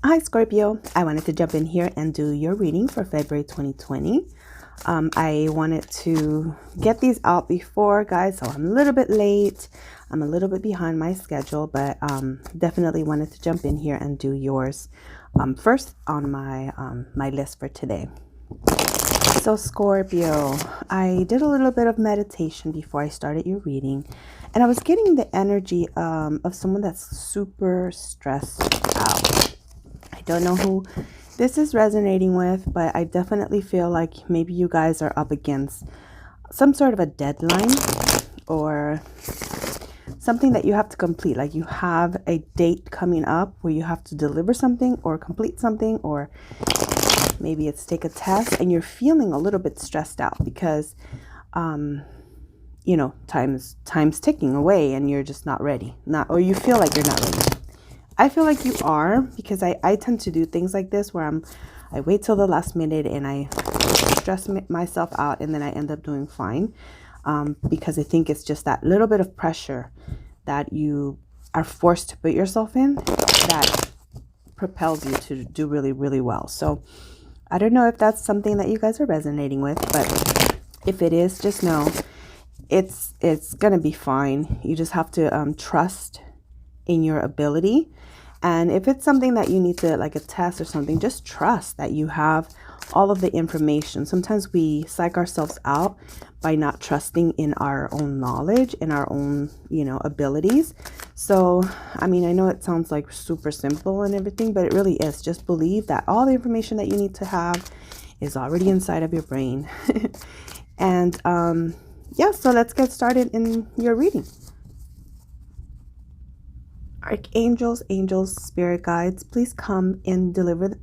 Hi Scorpio, I wanted to jump in here and do your reading for February 2020. I wanted to get these out before, guys, so I'm a little bit late. I'm a little bit behind my schedule, but definitely wanted to jump in here and do yours first on my list for today. So Scorpio, I did a little bit of meditation before I started your reading, and I was getting the energy of someone that's super stressed out. I don't know who this is resonating with, but I definitely feel like maybe you guys are up against some sort of a deadline or something that you have to complete. Like you have a date coming up where you have to deliver something or complete something, or maybe it's take a test and you're feeling a little bit stressed out because time's ticking away and you're just not ready. Or you feel like you're not ready. I feel like you are, because I tend to do things like this where I wait till the last minute and I stress myself out, and then I end up doing fine, because I think it's just that little bit of pressure that you are forced to put yourself in that propels you to do really, really well. So I don't know if that's something that you guys are resonating with, but if it is, just know it's gonna be fine. You just have to trust in your ability. And if it's something that you need to, like a test or something, just trust that you have all of the information. Sometimes we psych ourselves out by not trusting in our own knowledge and our own, abilities. So, I mean, I know it sounds like super simple and everything, but it really is. Just believe that all the information that you need to have is already inside of your brain. And yeah, so let's get started in your reading. Archangels, angels, spirit guides, please come and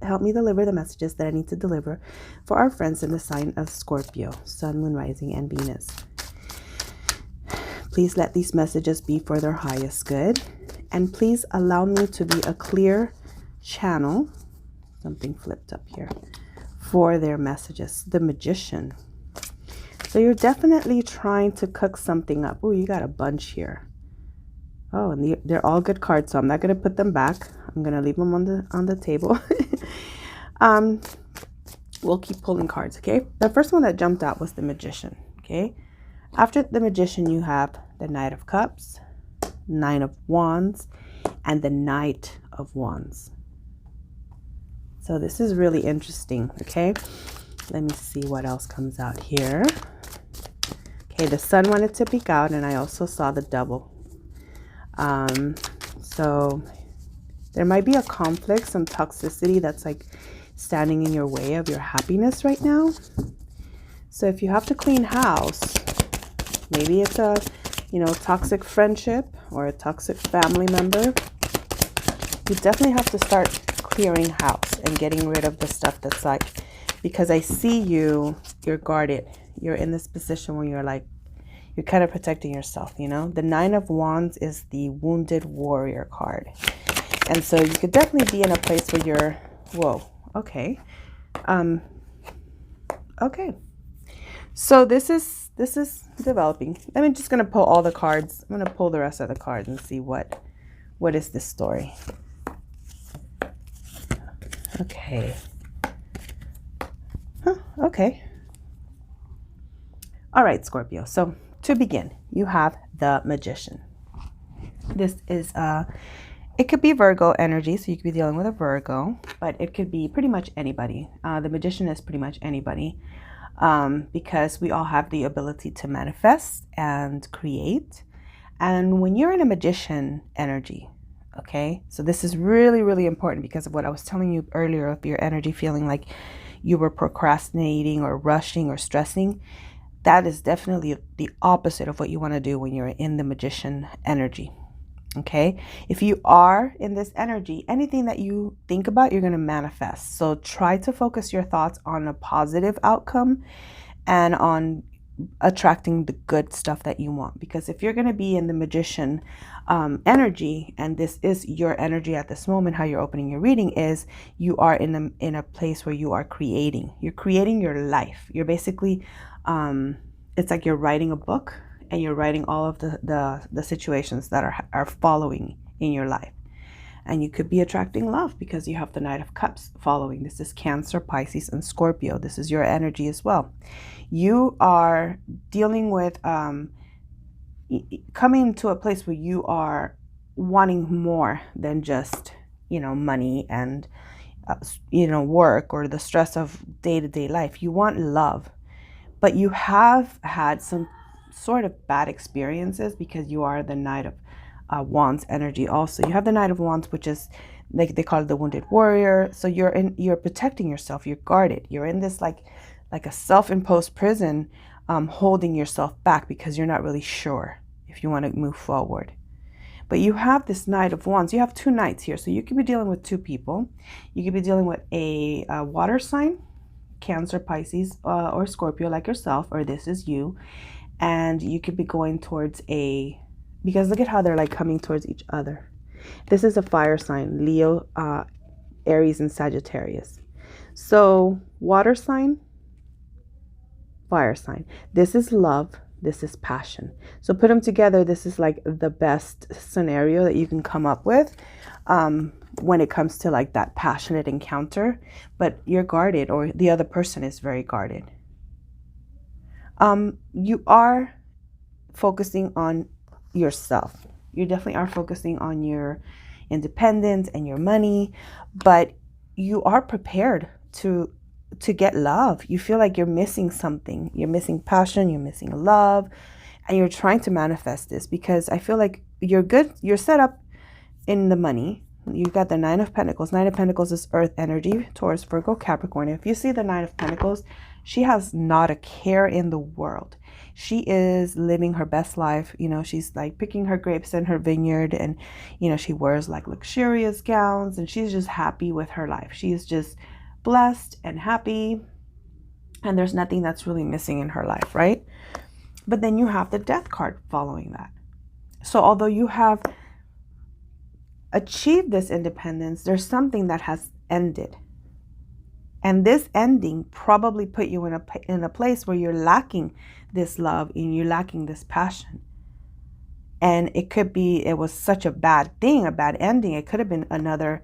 help me deliver the messages that I need to deliver for our friends in the sign of Scorpio, Sun, Moon, Rising, and Venus. Please let these messages be for their highest good, and please allow me to be a clear channel, something flipped up here, for their messages. The Magician. So you're definitely trying to cook something up. Oh, you got a bunch here. Oh, and they're all good cards, so I'm not going to put them back. I'm going to leave them on the table. We'll keep pulling cards, okay? The first one that jumped out was the Magician, okay? After the Magician, you have the Knight of Cups, Nine of Wands, and the Knight of Wands. So this is really interesting, okay? Let me see what else comes out here. Okay, the Sun wanted to peek out, and I also saw the Double. So there might be a conflict, some toxicity that's like standing in your way of your happiness right now. So if you have to clean house, maybe it's a, toxic friendship or a toxic family member, you definitely have to start clearing house and getting rid of the stuff that's like, because I see you're guarded. You're in this position where you're like, you're kind of protecting yourself, The Nine of Wands is the Wounded Warrior card. And so you could definitely be in a place where you're, whoa, okay. Okay. So this is developing. I'm just going to pull all the cards. I'm going to pull the rest of the cards and see what is this story. Okay. Huh, okay. All right, Scorpio. So to begin, you have the Magician. This is it could be Virgo energy, so you could be dealing with a Virgo, but it could be pretty much anybody. The Magician is pretty much anybody, because we all have the ability to manifest and create. And when you're in a Magician energy, okay, so this is really, really important because of what I was telling you earlier of your energy feeling like you were procrastinating or rushing or stressing. That is definitely the opposite of what you want to do when you're in the Magician energy, okay? If you are in this energy, anything that you think about, you're going to manifest. So try to focus your thoughts on a positive outcome and on attracting the good stuff that you want. Because if you're going to be in the Magician energy, and this is your energy at this moment, how you're opening your reading is you are in a place where you are creating. You're creating your life. You're basically it's like you're writing a book, and you're writing all of the situations that are following in your life. And you could be attracting love because you have the Knight of Cups following. This is Cancer, Pisces, and Scorpio. This is your energy as well. You are dealing with coming to a place where you are wanting more than just, money and, work or the stress of day-to-day life. You want love, but you have had some sort of bad experiences because you are the Knight of Wands energy. Also, you have the Knight of Wands, which is like they call it the wounded warrior. So you're protecting yourself. You're guarded. You're in this like a self-imposed prison, holding yourself back because you're not really sure if you want to move forward. But you have this Knight of Wands. You have two knights here. So you could be dealing with two people. You could be dealing with a water sign, Cancer, Pisces, or Scorpio like yourself, or this is you. And you could be going towards because look at how they're like coming towards each other. This is a fire sign, Leo, Aries, and Sagittarius. So water sign, fire sign. This is love. This is passion. So put them together. This is like the best scenario that you can come up with when it comes to like that passionate encounter. But you're guarded, or the other person is very guarded. You are focusing on yourself. You definitely are focusing on your independence and your money, but you are prepared to get love. You feel like you're missing something. You're missing passion, you're missing love, and you're trying to manifest this because I feel like you're good. You're set up in the money. You've got the Nine of Pentacles. Nine of Pentacles is earth energy, Taurus, Virgo, Capricorn. If you see the Nine of Pentacles, she has not a care in the world. She is living her best life. She's like picking her grapes in her vineyard, and, she wears like luxurious gowns, and she's just happy with her life. She's just blessed and happy, and there's nothing that's really missing in her life, right? But then you have the Death card following that. So although you have achieved this independence, there's something that has ended. And this ending probably put you in a place where you're lacking this love and you're lacking this passion. And it was such a bad thing, a bad ending. It could have been another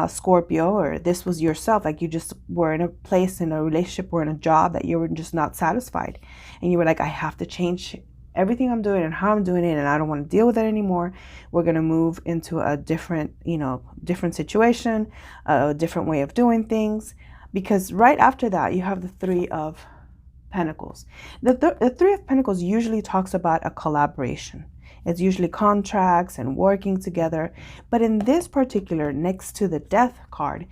Scorpio, or this was yourself. Like you just were in a place, in a relationship, or in a job that you were just not satisfied. And you were like, I have to change everything I'm doing and how I'm doing it, and I don't want to deal with it anymore. We're going to move into a different situation, a different way of doing things. Because right after that, you have the Three of Pentacles. The Three of Pentacles usually talks about a collaboration. It's usually contracts and working together. But in this particular, next to the Death card,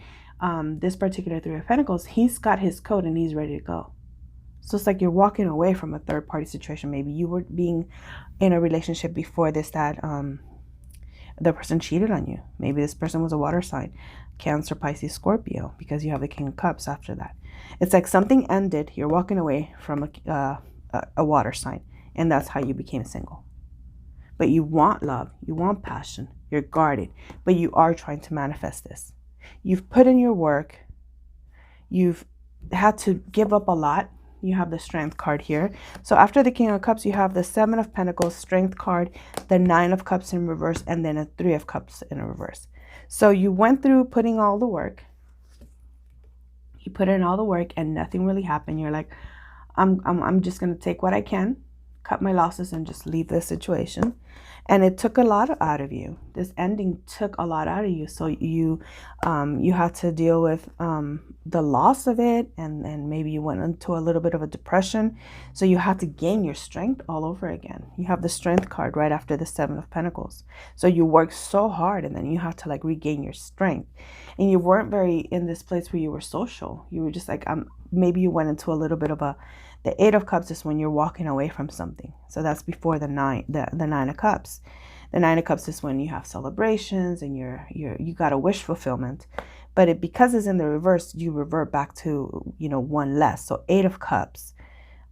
this particular Three of Pentacles, he's got his code and he's ready to go. So it's like you're walking away from a third party situation. Maybe you were being in a relationship before this that the person cheated on you. Maybe this person was a water sign, Cancer, Pisces, Scorpio, because you have the King of Cups after that. It's like something ended. You're walking away from a water sign, and that's how you became single. But you want love, you want passion, you're guarded, but you are trying to manifest this. You've put in your work, you've had to give up a lot. You have the Strength card here. So after the King of Cups, you have the Seven of Pentacles, Strength card, the Nine of Cups in reverse, and then a Three of Cups in reverse. So you went through putting all the work. You put in all the work and nothing really happened. You're like, I'm just going to take what I can, cut my losses, and just leave this situation. And it took a lot out of you. This ending took a lot out of you. So you had to deal with the loss of it, and maybe you went into a little bit of a depression. So you had to gain your strength all over again. You have the Strength card right after the Seven of Pentacles. So you worked so hard, and then you had to like regain your strength. And you weren't very in this place where you were social. You were just like, maybe you went into a little bit of the Eight of Cups is when you're walking away from something. So that's before the Nine of Cups. The Nine of Cups is when you have celebrations and you got a wish fulfillment. But because it's in the reverse, you revert back to, one less. So Eight of Cups.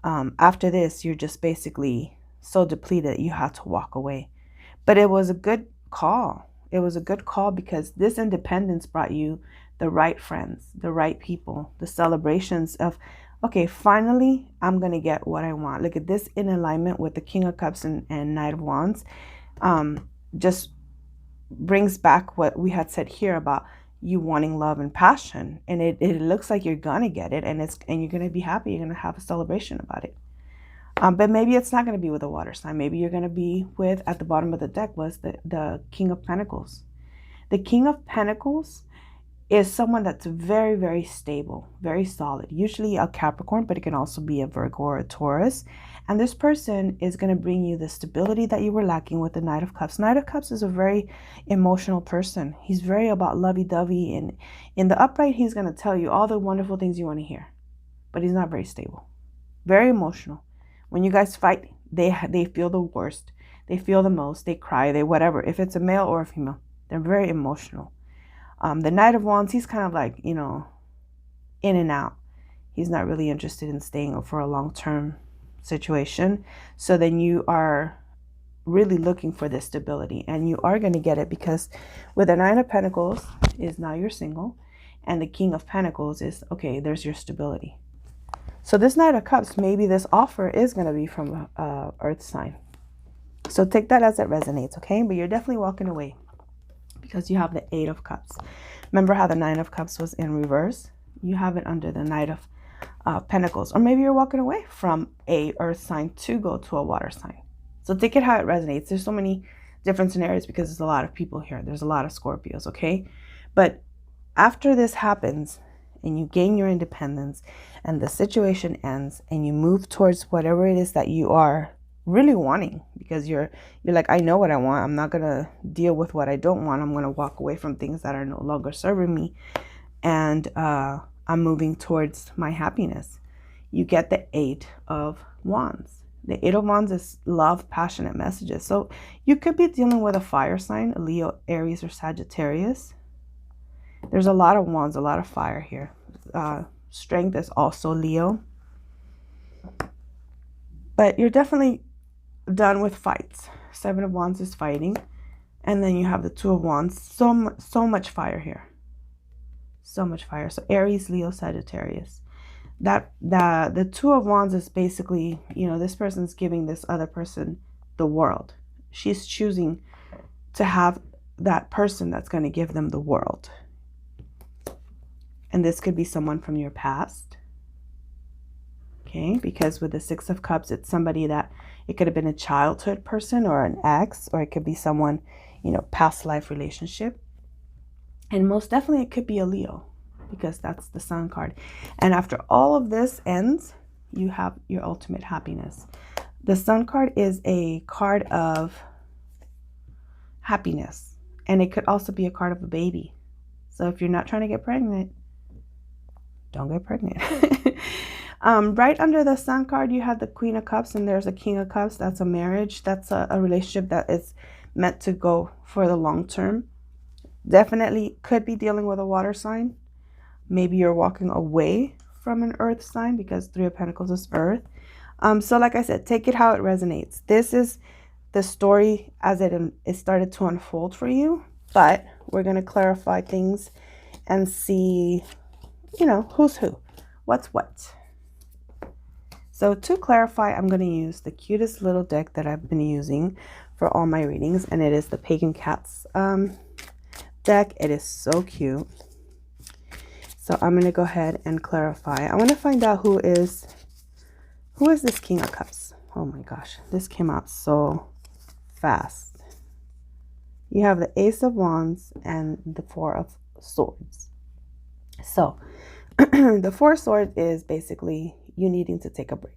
After this, you're just basically so depleted that you have to walk away. But it was a good call. It was a good call because this independence brought you the right friends, the right people, the celebrations of, okay, finally, I'm going to get what I want. Look at this in alignment with the King of Cups and Knight of Wands. Just brings back what we had said here about you wanting love and passion, and it looks like you're gonna get it, and you're gonna be happy, you're gonna have a celebration about it. But maybe it's not gonna be with a water sign. Maybe you're gonna be with, at the bottom of the deck was the King of Pentacles. The King of Pentacles is someone that's very, very stable, very solid, usually a Capricorn, but it can also be a Virgo or a Taurus. And this person is going to bring you the stability that you were lacking with the Knight of Cups. Knight of Cups is a very emotional person. He's very about lovey-dovey, and in the upright, he's going to tell you all the wonderful things you want to hear, but he's not very stable, very emotional. When you guys fight, they feel the worst. They feel the most. They cry, they whatever. If it's a male or a female, they're very emotional. The Knight of Wands, he's kind of like, in and out. He's not really interested in staying for a long-term situation. So then you are really looking for this stability, and you are going to get it, because with the Nine of Pentacles is now you're single, and the King of Pentacles is, okay, there's your stability. So this Knight of Cups, maybe this offer is going to be from a earth sign. So take that as it resonates, okay? But you're definitely walking away, because you have the Eight of Cups. Remember how the Nine of Cups was in reverse? You have it under the Knight of Pentacles. Or maybe you're walking away from a earth sign to go to a water sign. So take it how it resonates. There's so many different scenarios because there's a lot of people here. There's a lot of Scorpios, okay? But after this happens and you gain your independence and the situation ends and you move towards whatever it is that you are really wanting, because you're like, I know what I want. I'm not going to deal with what I don't want. I'm going to walk away from things that are no longer serving me. And I'm moving towards my happiness. You get the Eight of Wands. The Eight of Wands is love, passionate messages. So you could be dealing with a fire sign, a Leo, Aries, or Sagittarius. There's a lot of wands, a lot of fire here. Strength is also Leo. But you're definitely done with fights. Seven of Wands is fighting, and then you have the Two of Wands. So much fire here, so much fire. So Aries, Leo, Sagittarius. That the Two of Wands is basically, this person's giving this other person the world. She's choosing to have that person that's going to give them the world, and this could be someone from your past. Okay, because with the Six of Cups, it's somebody that, it could have been a childhood person or an ex, or it could be someone, past life relationship. And most definitely it could be a Leo, because that's the Sun card. And after all of this ends, you have your ultimate happiness. The Sun card is a card of happiness, and it could also be a card of a baby. So if you're not trying to get pregnant, don't get pregnant. Right under the Sun card, you have the Queen of Cups, and there's a King of Cups. That's a marriage. That's a relationship that is meant to go for the long term. Definitely could be dealing with a water sign. Maybe you're walking away from an earth sign, because Three of Pentacles is earth. So like I said, take it how it resonates. This is the story as it started to unfold for you, but we're going to clarify things and see, who's who, what's what. So to clarify, I'm going to use the cutest little deck that I've been using for all my readings, and it is the Pagan Cats deck. It is so cute. So I'm going to go ahead and clarify. I want to find out who is this King of Cups. Oh my gosh, this came out so fast. You have the Ace of Wands and the Four of Swords. So the Four of Swords is basically you needing to take a break.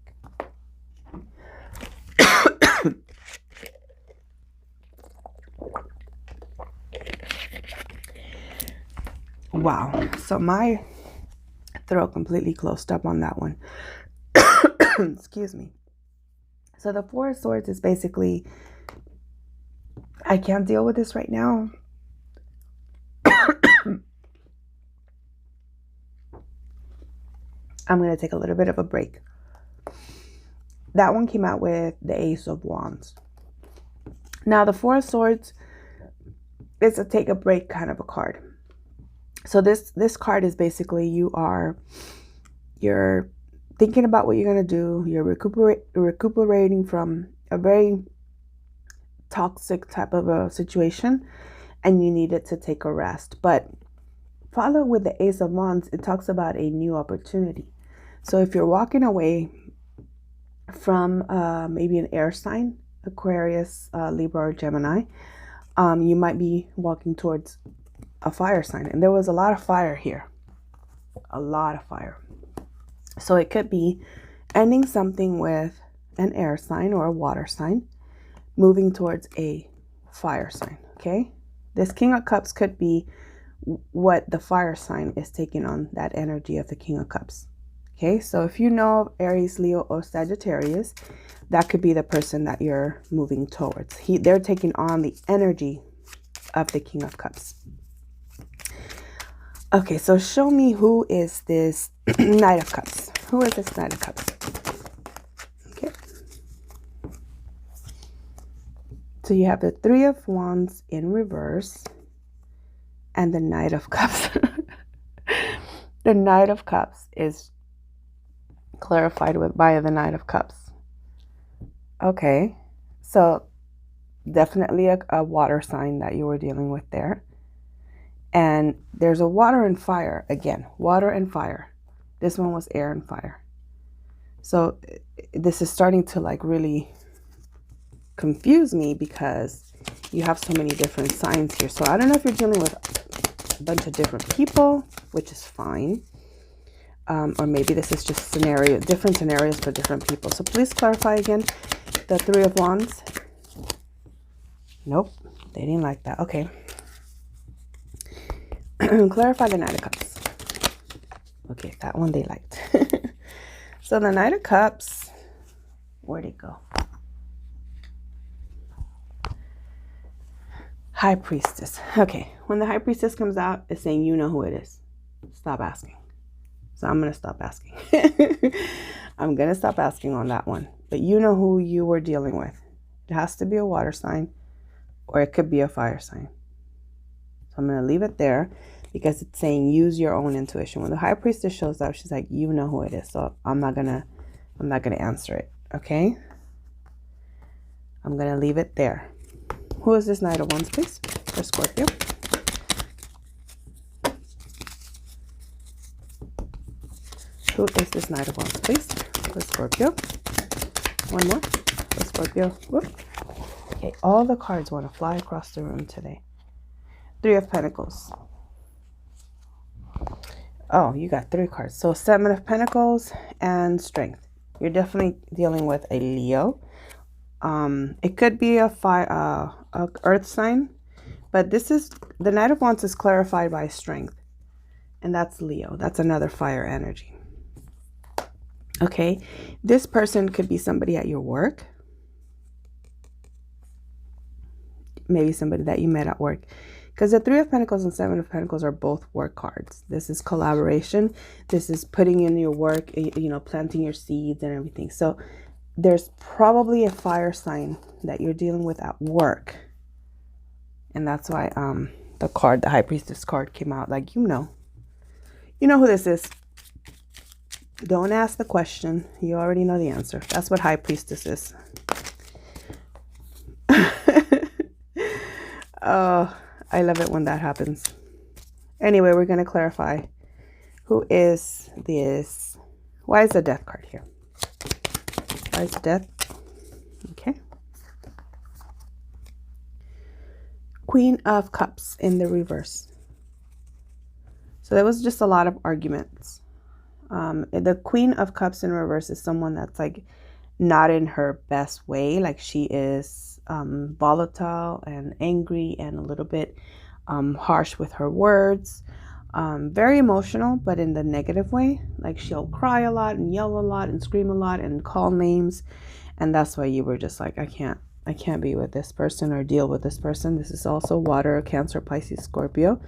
Wow. So my throat completely closed up on that one. Excuse me. So the Four of Swords is basically, I can't deal with this right now. I'm going to take a little bit of a break. That one came out with the Ace of Wands. Now the Four of Swords is a take a break kind of a card. So this card is basically you're thinking about what you're going to do. You're recuperating from a very toxic type of a situation. and you needed to take a rest. But follow with the Ace of Wands, it talks about a new opportunity. So if you're walking away from maybe an air sign, Aquarius, Libra, or Gemini, you might be walking towards a fire sign. And there was a lot of fire here. A lot of fire. So it could be ending something with an air sign or a water sign, moving towards a fire sign, okay? This King of Cups could be what the fire sign is taking on, that energy of the King of Cups. Okay, so if you know of Aries, Leo, or Sagittarius, that could be the person that you're moving towards. They're taking on the energy of the King of Cups. Okay, so show me, who is this Knight of Cups? Who is this Knight of Cups? Okay. So you have the Three of Wands in reverse and the Knight of Cups. The Knight of Cups is clarified by the Knight of Cups. Okay, so definitely a water sign that you were dealing with there. And there's a water and fire again. Water and fire. This one was air and fire. So this is starting to like really confuse me because you have so many different signs here. So I don't know if you're dealing with a bunch of different people, which is fine. Or maybe this is just different scenarios for different people. So please clarify again the Three of Wands. Nope, they didn't like that. Okay. Clarify the Knight of Cups. Okay, that one they liked. So the Knight of Cups, where'd it go? High Priestess. Okay, when the High Priestess comes out, it's saying you know who it is. Stop asking. So I'm going to stop asking. I'm going to stop asking on that one. But you know who you were dealing with. It has to be a water sign or it could be a fire sign. So I'm going to leave it there because it's saying use your own intuition. When the High Priestess shows up, she's like, you know who it is. So I'm not going to answer it. Okay? I'm going to leave it there. Who is this Knight of Wands, please? For Scorpio. Who is this Knight of Wands, please? For Scorpio. One more. For Scorpio. Whoop. Okay, all the cards want to fly across the room today. Three of Pentacles. Oh, you got 3 cards. So Seven of Pentacles and Strength. You're definitely dealing with a Leo. It could be a earth sign, but this is the Knight of Wands is clarified by Strength, and that's Leo. That's another fire energy. Okay, this person could be somebody at your work. Maybe somebody that you met at work. Because the Three of Pentacles and Seven of Pentacles are both work cards. This is collaboration. This is putting in your work, you know, planting your seeds and everything. So there's probably a fire sign that you're dealing with at work. And that's why the High Priestess card came out. Like, you know who this is. Don't ask the question. You already know the answer. That's what High Priestess is. Oh, I love it when that happens. Anyway, we're going to clarify. Who is this? Why is the Death card here? Why is the Death? Okay. Queen of Cups in the reverse. So there was just a lot of arguments. The Queen of Cups in reverse is someone that's like not in her best way. Like she is volatile and angry and a little bit harsh with her words. Very emotional, but in the negative way. Like she'll cry a lot and yell a lot and scream a lot and call names. And that's why you were just like, I can't be with this person or deal with this person. This is also water, Cancer, Pisces, Scorpio.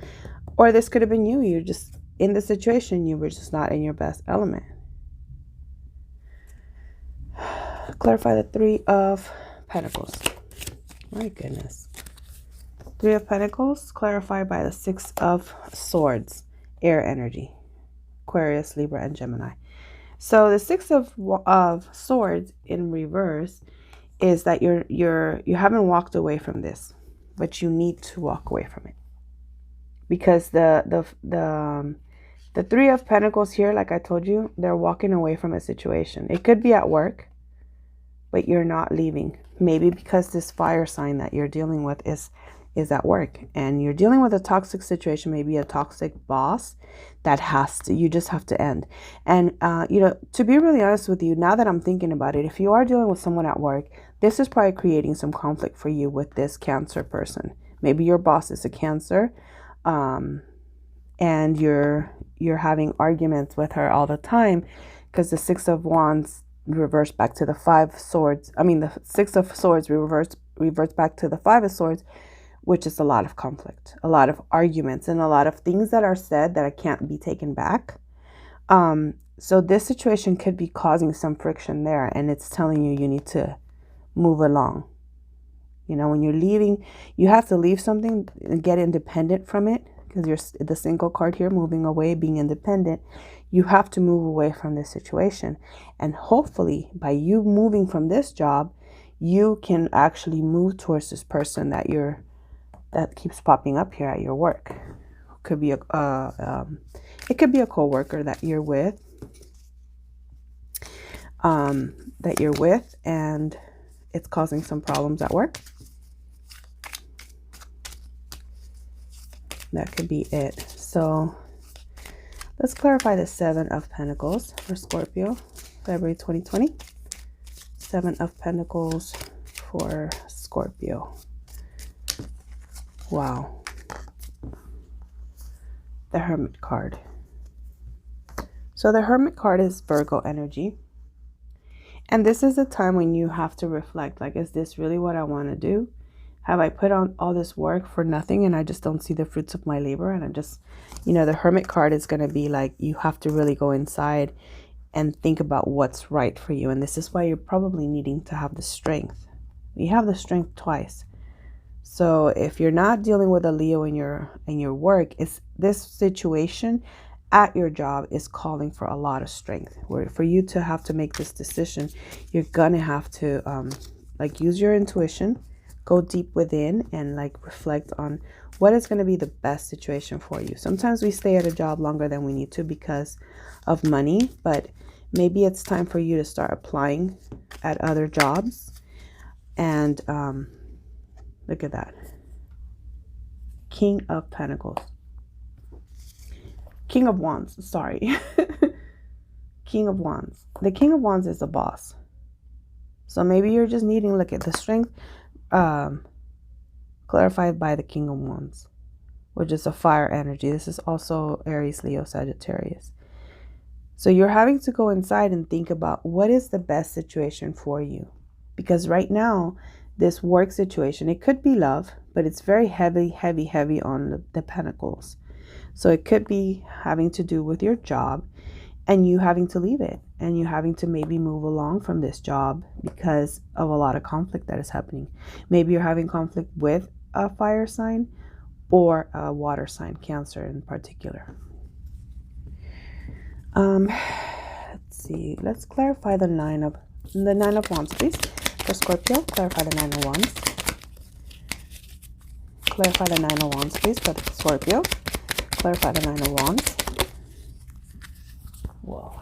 Or this could have been you. You're just in the situation. You were just not in your best element. Clarify the Three of Pentacles. My goodness. Three of Pentacles clarified by the Six of Swords, air energy, Aquarius, Libra, and Gemini. So the Six of Swords in reverse is that you haven't walked away from this, but you need to walk away from it. Because the Three of Pentacles here, like I told you, they're walking away from a situation. It could be at work, but you're not leaving. Maybe because this fire sign that you're dealing with is at work, and you're dealing with a toxic situation, maybe a toxic boss that you just have to end. And to be really honest with you, now that I'm thinking about it, if you are dealing with someone at work, this is probably creating some conflict for you with this Cancer person. Maybe your boss is a Cancer, and you're having arguments with her all the time, because the Six of Wands reverse back to the Five of Swords. I mean, the Six of Swords reverts back to the Five of Swords, which is a lot of conflict, a lot of arguments, and a lot of things that are said that can't be taken back. So this situation could be causing some friction there, and it's telling you need to move along. When you're leaving, you have to leave something and get independent from it, because you're the single card here, moving away, being independent. You have to move away from this situation. And hopefully by you moving from this job, you can actually move towards this person that keeps popping up here at your work. Could be it could be a coworker that you're with, and it's causing some problems at work. That could be it. So let's clarify the Seven of Pentacles for Scorpio, February 2020. Seven of Pentacles for Scorpio. Wow. The Hermit card. So the Hermit card is Virgo energy. And this is a time when you have to reflect, like, is this really what I want to do? Have I put on all this work for nothing and I just don't see the fruits of my labor? And I'm just, the Hermit card is going to be like, you have to really go inside and think about what's right for you. And this is why you're probably needing to have the strength. You have the strength twice. So if you're not dealing with a Leo in your work, it's this situation at your job is calling for a lot of strength. Where for you to have to make this decision, you're gonna have to use your intuition, go deep within, and reflect on what is going to be the best situation for you. Sometimes we stay at a job longer than we need to because of money, but maybe it's time for you to start applying at other jobs. And look at that. King of Pentacles. King of Wands, sorry. King of Wands. The King of Wands is a boss. So maybe you're just needing, look at the strength clarified by the King of Wands, which is a fire energy. This is also Aries, Leo, Sagittarius. So you're having to go inside and think about what is the best situation for you. Because right now, this work situation, it could be love, but it's very heavy, heavy, heavy on the pentacles. So it could be having to do with your job and you having to leave it, and you having to maybe move along from this job because of a lot of conflict that is happening. Maybe you're having conflict with a fire sign or a water sign, Cancer in particular. Let's see. Let's clarify the Nine of Wands, please. For Scorpio, clarify the Nine of Wands. Clarify the Nine of Wands, please, for Scorpio. Clarify the Nine of Wands. Whoa.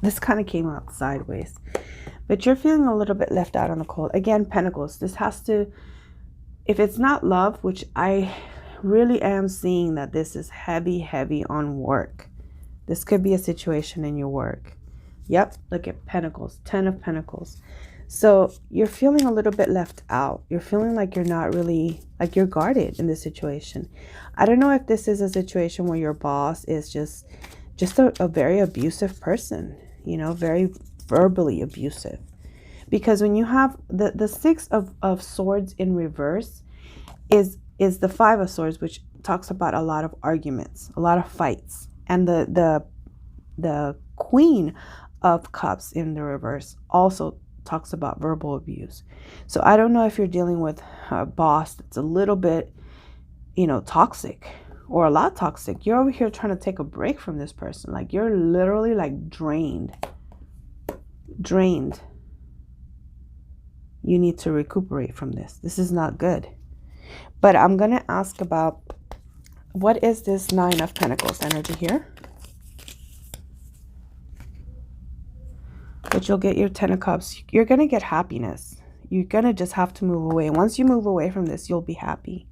This kind of came out sideways. But you're feeling a little bit left out on the cold. Again, Pentacles. This has to, if it's not love, which I really am seeing that this is heavy, heavy on work. This could be a situation in your work. Yep, look at Pentacles, 10 of Pentacles. So you're feeling a little bit left out. You're feeling like you're not really, like you're guarded in this situation. I don't know if this is a situation where your boss is just a very abusive person, very verbally abusive. Because when you have the Six of Swords in reverse is the Five of Swords, which talks about a lot of arguments, a lot of fights. And the Queen of Cups in the reverse also talks about verbal abuse. So I don't know if you're dealing with a boss that's a little bit, toxic or a lot toxic. You're over here trying to take a break from this person. Like you're literally like drained. You need to recuperate from this. This is not good. But I'm going to ask about, what is this Nine of Pentacles energy here? But you'll get your Ten of Cups. You're going to get happiness. You're going to just have to move away. Once you move away from this, you'll be happy.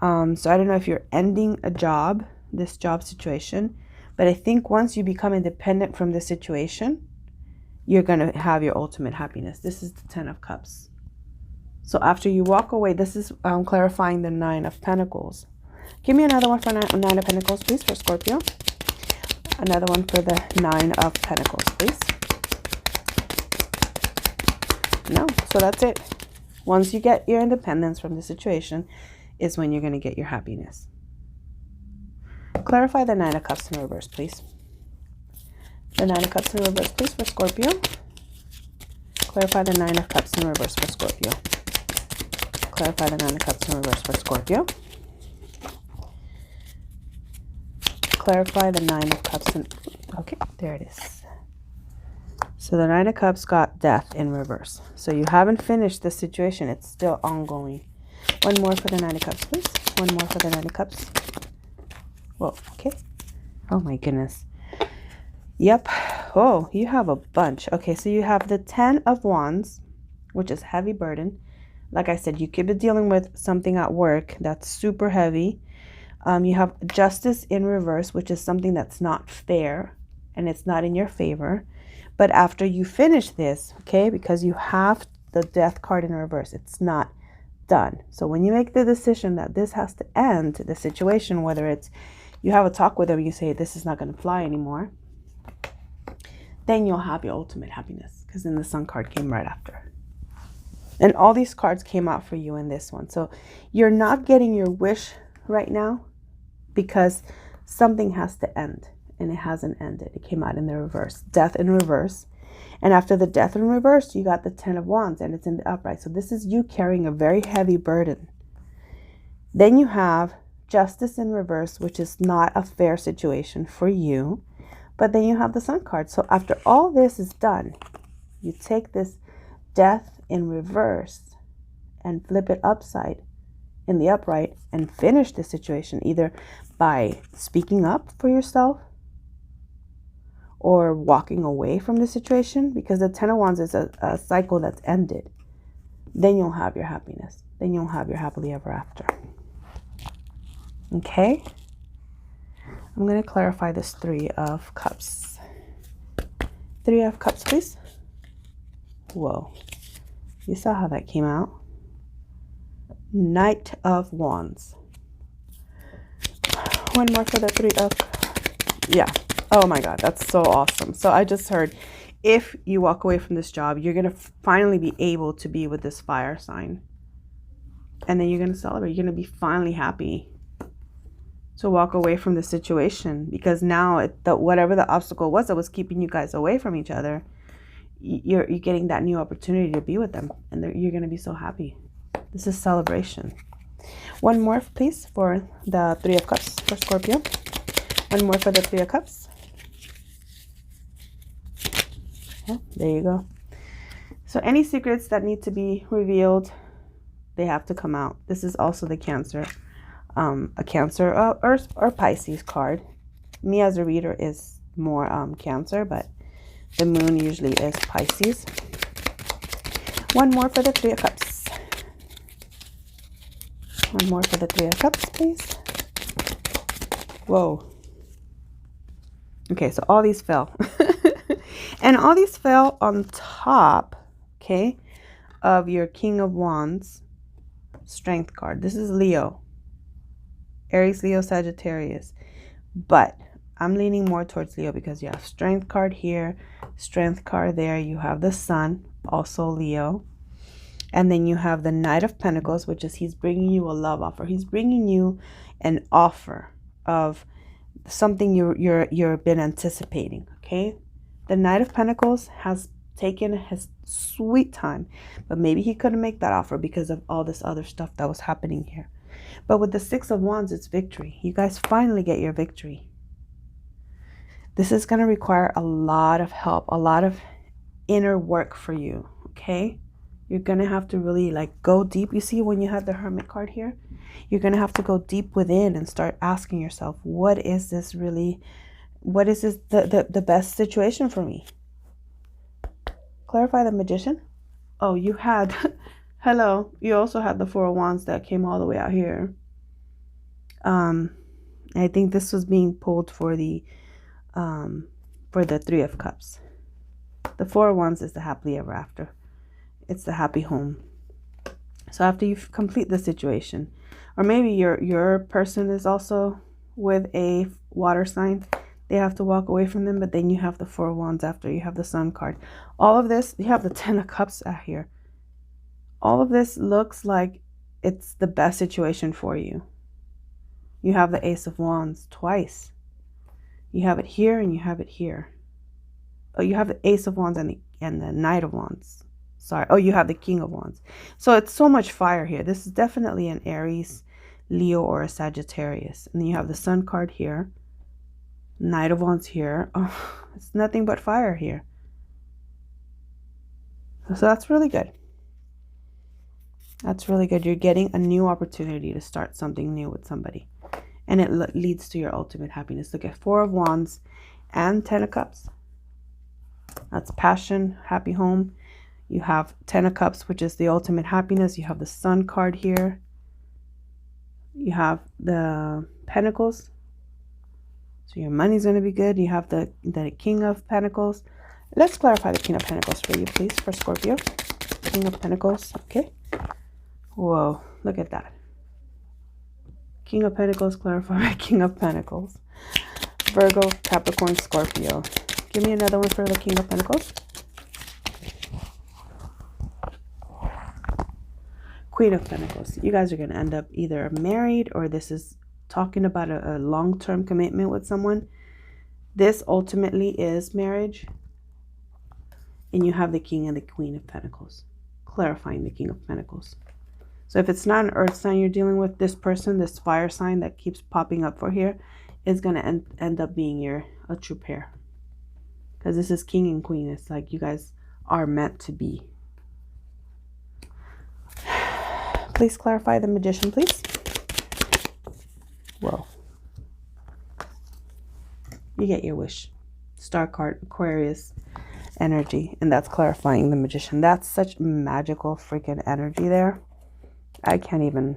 So I don't know if you're ending a job, this job situation, but I think once you become independent from this situation, you're going to have your ultimate happiness. This is the Ten of Cups. So after you walk away, this is clarifying the Nine of Pentacles. Give me another one for Nine of Pentacles, please, for Scorpio. Another one for the Nine of Pentacles, please. No, so that's it. Once you get your independence from the situation is when you're going to get your happiness. Clarify the Nine of Cups in reverse, please. The Nine of Cups in reverse, please, for Scorpio. Clarify the Nine of Cups in reverse for Scorpio. Clarify the Nine of Cups in reverse for Scorpio. Clarify the Nine of Cups in... Okay, there it is. So the Nine of Cups got Death in reverse. So you haven't finished the situation. It's still ongoing. One more for the Nine of Cups, please. One more for the Nine of Cups. Whoa, okay. Oh my goodness. Yep. Oh, you have a bunch. Okay, so you have the Ten of Wands, which is heavy burden. Like I said, you could be dealing with something at work that's super heavy. You have Justice in reverse, which is something that's not fair and it's not in your favor. But after you finish this, okay, because you have the Death card in reverse, it's not done. So when you make the decision that this has to end, the situation, whether it's you have a talk with them, you say this is not going to fly anymore, then you'll have your ultimate happiness, because then the Sun card came right after. And all these cards came out for you in this one. So you're not getting your wish right now because something has to end, and it hasn't ended. It came out in the reverse, Death in reverse. And after the Death in reverse, you got the Ten of Wands, and it's in the upright. So this is you carrying a very heavy burden. Then you have Justice in reverse, which is not a fair situation for you. But then you have the Sun card. So after all this is done, you take this Death in reverse and flip it upside in the upright and finish the situation, either by speaking up for yourself or walking away from the situation, because the Ten of Wands is a cycle that's ended. Then you'll have your happiness. Then you'll have your happily ever after. Okay? I'm going to clarify this Three of Cups. Three of Cups, please. Whoa. You saw how that came out. Knight of Wands. One more for the Three of... Yeah. Oh my God, that's so awesome. So I just heard, if you walk away from this job, you're going to finally be able to be with this fire sign. And then you're going to celebrate. You're going to be finally happy to walk away from the situation, because now whatever the obstacle was that was keeping you guys away from each other, you're getting that new opportunity to be with them, and you're going to be so happy. This is celebration. One more, please, for the Three of Cups for Scorpio. One more for the Three of Cups. Yeah, there you go. So any secrets that need to be revealed, they have to come out. This is also the Cancer. A Cancer or Pisces card. Me as a reader is more Cancer, but the moon usually is Pisces. One more for the Three of Cups. One more for the Three of Cups, please. Whoa. Okay, so all these fell. And all these fell on top, okay, of your King of Wands Strength card. This is Leo. Aries, Leo, Sagittarius. But I'm leaning more towards Leo because you have Strength card here, Strength card there. You have the Sun, also Leo. And then you have the Knight of Pentacles, which is he's bringing you a love offer. He's bringing you an offer of something you've been anticipating, okay? The Knight of Pentacles has taken his sweet time, but maybe he couldn't make that offer because of all this other stuff that was happening here. But with the Six of Wands, it's victory. You guys finally get your victory. This is going to require a lot of help, a lot of inner work for you, okay? You're going to have to really like go deep. You see when you have the Hermit card here, you're going to have to go deep within and start asking yourself, what is this really? What is this the best situation for me? Clarify the Magician. Oh, you had, hello. You also had the Four of Wands that came all the way out here. I think this was being pulled for the Three of Cups. The Four of Wands is the happily ever after. It's the happy home. So after you complete the situation, or maybe your person is also with a water sign, they have to walk away from them, but then you have the Four of Wands after. You have the Sun card. All of this, you have the Ten of Cups out here. All of this looks like it's the best situation for you. You have the Ace of Wands twice. You have it here and you have it here. Oh, you have the Ace of Wands and the Knight of Wands. Sorry. Oh, you have the King of Wands. So it's so much fire here. This is definitely an Aries, Leo, or a Sagittarius. And then you have the Sun card here. Knight of Wands here. Oh, it's nothing but fire here. So that's really good. That's really good. You're getting a new opportunity to start something new with somebody. And it leads to your ultimate happiness. Look at Four of Wands and Ten of Cups. That's passion, happy home. You have Ten of Cups, which is the ultimate happiness. You have the Sun card here. You have the Pentacles. So your money's going to be good. You have the King of Pentacles. Let's clarify the King of Pentacles for you, please, for Scorpio. King of Pentacles. Okay. Whoa, look at that. King of Pentacles, clarify King of Pentacles. Virgo, Capricorn, Scorpio. Give me another one for the King of Pentacles. Queen of Pentacles. You guys are going to end up either married, or this is talking about a long-term commitment with someone. This ultimately is marriage. And you have the King and the Queen of Pentacles, clarifying the King of Pentacles. So if it's not an earth sign you're dealing with, this person, this fire sign that keeps popping up for here, is going to end up being a true pair. Because this is King and Queen. It's like you guys are meant to be. Please clarify the Magician, please. Whoa. You get your wish. Star card, Aquarius energy. And that's clarifying the Magician. That's such magical freaking energy there. I can't even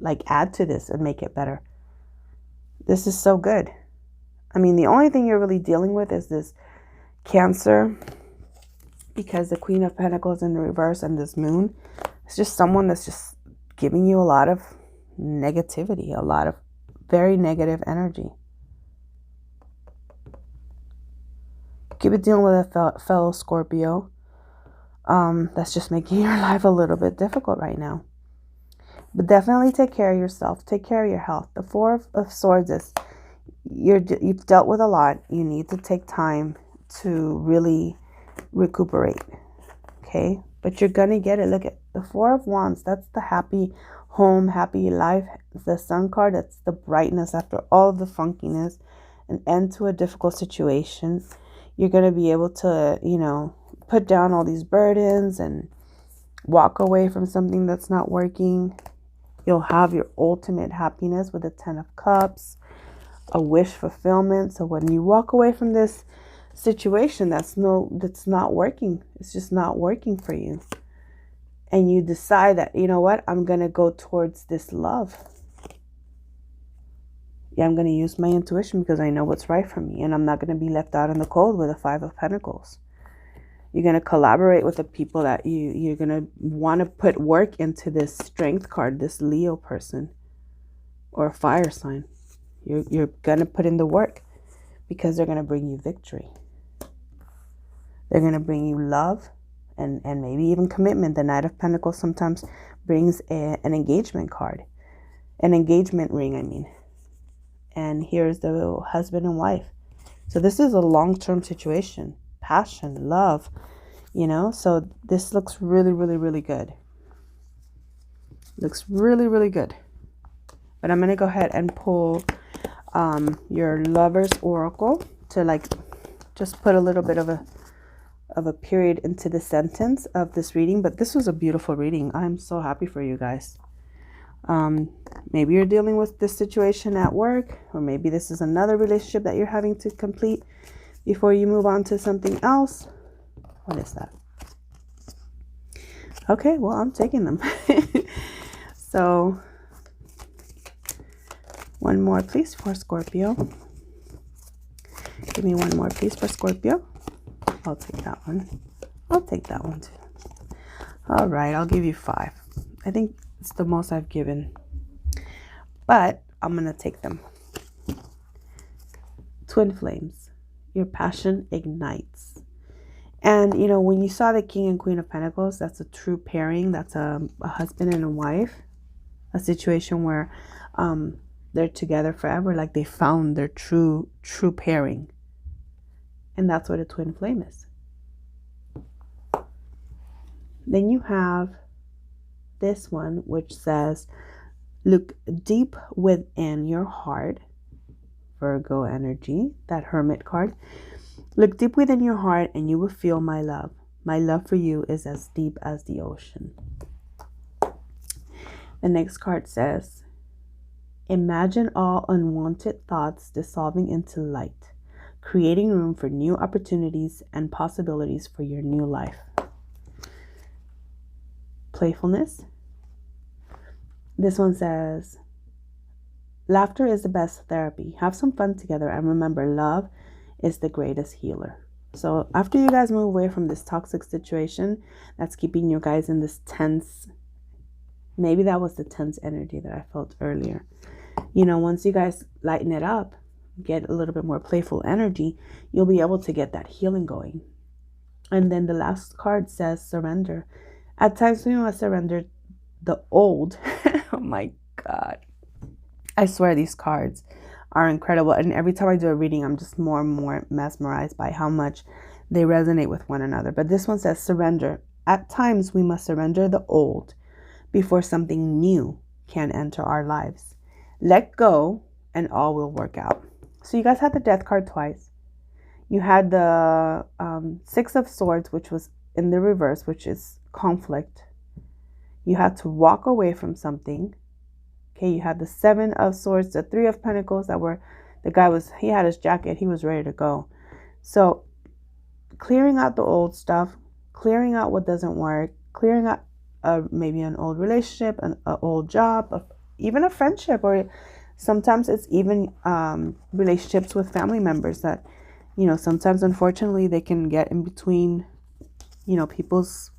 like add to this and make it better. This is so good. I mean, the only thing you're really dealing with is this Cancer, because the Queen of Pentacles in the reverse and this Moon. It's just someone that's just giving you a lot of negativity, a lot of very negative energy. Keep it dealing with a fellow Scorpio. That's just making your life a little bit difficult right now. But definitely take care of yourself. Take care of your health. The Four of Swords is you've dealt with a lot. You need to take time to really recuperate. Okay? But you're going to get it. Look at the Four of Wands. That's the happy home, happy life. The Sun card, that's the brightness after all of the funkiness. An end to a difficult situation. You're going to be able to, you know, put down all these burdens and walk away from something that's not working. You'll have your ultimate happiness with the Ten of Cups, a wish fulfillment. So when you walk away from this situation that's not working, it's just not working for you, and you decide that, you know what, I'm going to go towards this love. Yeah, I'm going to use my intuition because I know what's right for me, and I'm not going to be left out in the cold with the Five of Pentacles. You're going to collaborate with the people that you're going to want to put work into this Strength card, this Leo person or a fire sign. You're going to put in the work because they're going to bring you victory. They're going to bring you love and maybe even commitment. The Knight of Pentacles sometimes brings an engagement card, an engagement ring, I mean. And here's the husband and wife. So this is a long-term situation. Passion, love, you know. So this looks really, really, really good. Looks really, really good. But I'm going to go ahead and pull your Lover's Oracle to like just put a little bit of of a period into the sentence of this reading, but this was a beautiful reading. I'm so happy for you guys. Maybe you're dealing with this situation at work, or maybe this is another relationship that you're having to complete before you move on to something else. What is that? Okay, well, I'm taking them. So, one more, please, for Scorpio. Give me one more, please, for Scorpio. I'll take that one. I'll take that one, too. All right, I'll give you 5. I think it's the most I've given. But I'm going to take them. Twin flames. Your passion ignites. And, you know, when you saw the King and Queen of Pentacles, that's a true pairing. That's a husband and a wife. A situation where they're together forever. Like they found their true pairing. And that's what a twin flame is. Then you have this one, which says, look deep within your heart. Virgo energy, that Hermit card. Look deep within your heart and you will feel my love. My love for you is as deep as the ocean. The next card says, imagine all unwanted thoughts dissolving into light, creating room for new opportunities and possibilities for your new life. Playfulness. This one says, laughter is the best therapy. Have some fun together and remember, love is the greatest healer. So after you guys move away from this toxic situation that's keeping you guys in this tense, maybe that was the tense energy that I felt earlier. You know, once you guys lighten it up, get a little bit more playful energy, you'll be able to get that healing going. And then the last card says surrender. At times we must surrender the old. Oh my God. I swear these cards are incredible. And every time I do a reading, I'm just more and more mesmerized by how much they resonate with one another. But this one says surrender. At times we must surrender the old before something new can enter our lives. Let go and all will work out. So you guys had the Death card twice. You had the 6 of Swords, which was in the reverse, which is conflict. You had to walk away from something. Okay, you had the 7 of Swords, the 3 of Pentacles that were, he had his jacket, he was ready to go. So clearing out the old stuff, clearing out what doesn't work, clearing out maybe an old relationship, an old job, even a friendship, or sometimes it's even relationships with family members that, you know, sometimes unfortunately they can get in between, you know, people's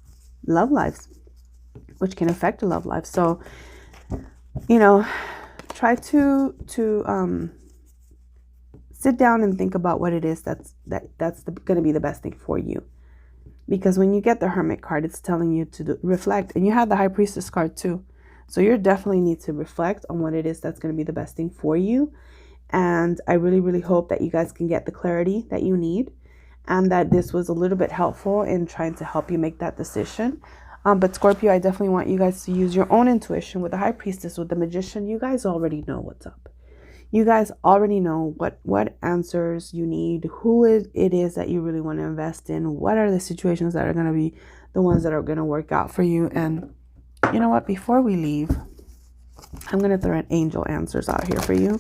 love lives, which can affect a love life. So, you know, try to sit down and think about what it is that's going to be the best thing for you. Because when you get the Hermit card, it's telling you to reflect. And you have the High Priestess card too. So you definitely need to reflect on what it is that's going to be the best thing for you. And I really, really hope that you guys can get the clarity that you need. And that this was a little bit helpful in trying to help you make that decision. But Scorpio, I definitely want you guys to use your own intuition with the High Priestess, with the Magician. You guys already know what's up. You guys already know what answers you need, who it is that you really want to invest in, what are the situations that are going to be the ones that are going to work out for you. And you know what? Before we leave, I'm going to throw in angel answers out here for you.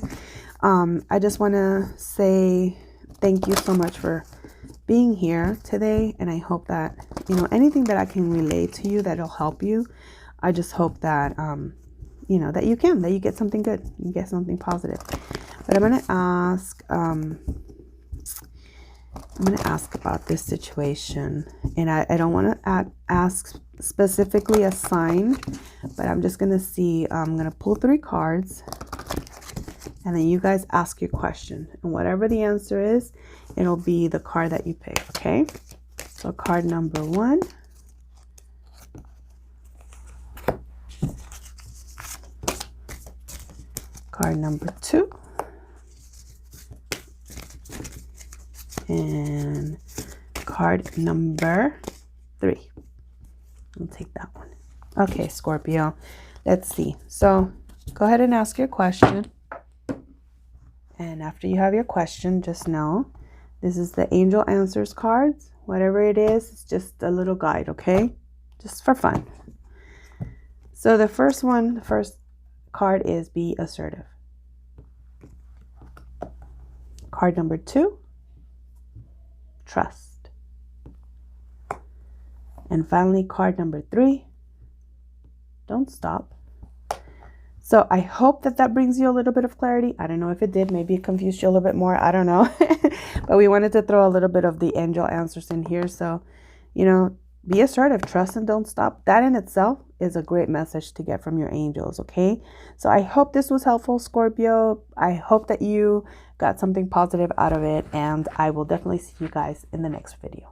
I just want to say thank you so much for being here today. And I hope that, you know, anything that I can relay to you that'll help you, I just hope that, you know, that you get something good, you get something positive. But I'm going to ask about this situation. And I don't want to ask specifically a sign, but I'm just going to see, I'm going to pull 3 cards. And then you guys ask your question. And whatever the answer is, it'll be the card that you pick, okay? So card number 1. Card number 2. And card number 3. I'll take that one. Okay, Scorpio. Let's see. So go ahead and ask your question. And after you have your question, just know this is the Angel Answers cards Whatever it is, it's just a little guide, okay? Just for fun. So the first card is be assertive. Card number 2, trust. And finally, card number 3, don't stop. So I hope that brings you a little bit of clarity. I don't know if it did. Maybe it confused you a little bit more. I don't know. But we wanted to throw a little bit of the angel answers in here. So, you know, be assertive, trust, and don't stop. That in itself is a great message to get from your angels, okay? So I hope this was helpful, Scorpio. I hope that you got something positive out of it. And I will definitely see you guys in the next video.